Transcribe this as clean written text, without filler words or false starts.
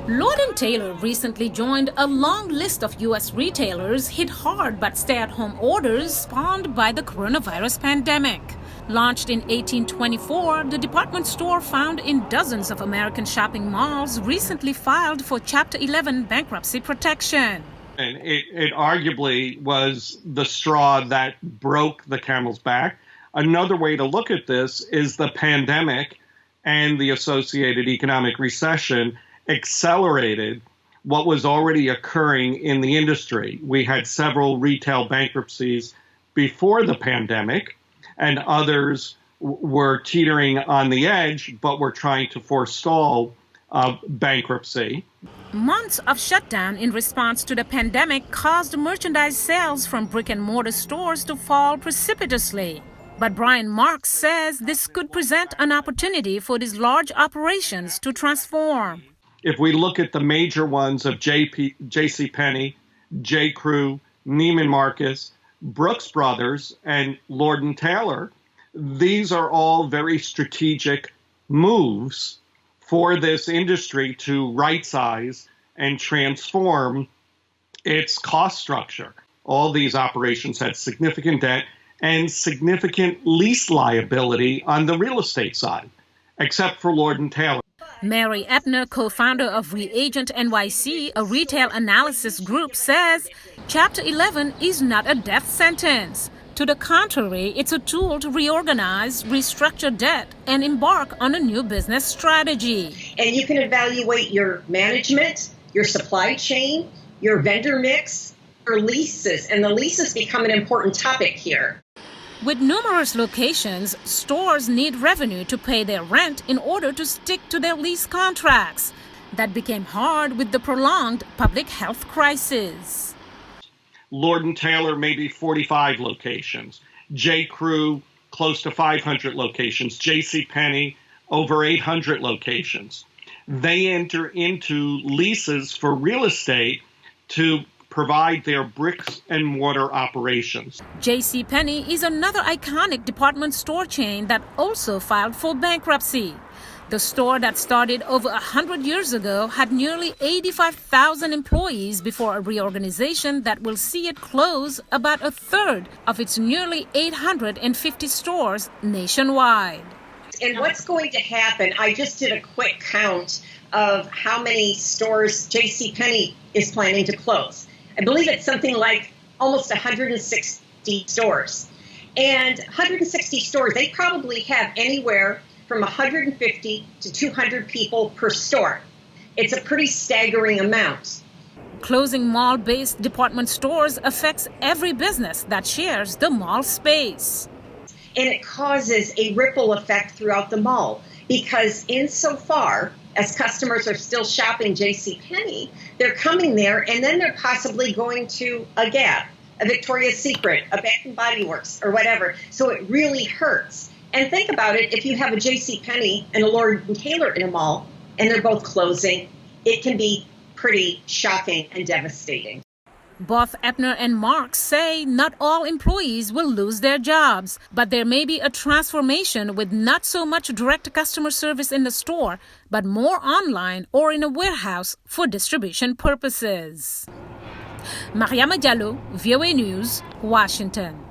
Lord & Taylor recently joined a long list of U.S. retailers hit hard by stay-at-home orders spawned by the coronavirus pandemic. Launched in 1824, the department store found in dozens of American shopping malls recently filed for Chapter 11 bankruptcy protection. And it arguably was the straw that broke the camel's back. Another way to look at this is the pandemic and the associated economic recession accelerated what was already occurring in the industry. We had several retail bankruptcies before the pandemic, and others were teetering on the edge, but were trying to forestall bankruptcy. Months of shutdown in response to the pandemic caused merchandise sales from brick-and-mortar stores to fall precipitously. But Brian Marks says this could present an opportunity for these large operations to transform. If we look at the major ones of JCPenney, J.Crew, Neiman Marcus, Brooks Brothers, and Lord & Taylor, these are all very strategic moves for this industry to right-size and transform its cost structure. All these operations had significant debt and significant lease liability on the real estate side, except for Lord & Taylor. Mary Epner, co-founder of Reagent NYC, a retail analysis group, says Chapter 11 is not a death sentence. To the contrary, it's a tool to reorganize, restructure debt, and embark on a new business strategy. And you can evaluate your management, your supply chain, your vendor mix, your leases, and the leases become an important topic here. With numerous locations, stores need revenue to pay their rent in order to stick to their lease contracts. That became hard with the prolonged public health crisis. Lord & Taylor, maybe 45 locations. J.Crew, close to 500 locations. JCPenney, over 800 locations. They enter into leases for real estate to provide their bricks and mortar operations. JCPenney is another iconic department store chain that also filed for bankruptcy. The store that started over 100 years ago had nearly 85,000 employees before a reorganization that will see it close about a third of its nearly 850 stores nationwide. And what's going to happen, I just did a quick count of how many stores JCPenney is planning to close. I believe it's something like almost 160 stores. And 160 stores, they probably have anywhere from 150 to 200 people per store. It's a pretty staggering amount. Closing mall-based department stores affects every business that shares the mall space. And it causes a ripple effect throughout the mall because insofar as customers are still shopping JCPenney, they're coming there and then they're possibly going to a Gap, a Victoria's Secret, a Bath & Body Works, or whatever. So it really hurts. And think about it, if you have a JCPenney and a Lord & Taylor in a mall and they're both closing, it can be pretty shocking and devastating. Both Epner and Marks say not all employees will lose their jobs, but there may be a transformation with not so much direct customer service in the store, but more online or in a warehouse for distribution purposes. Mariama Diallo, VOA News, Washington.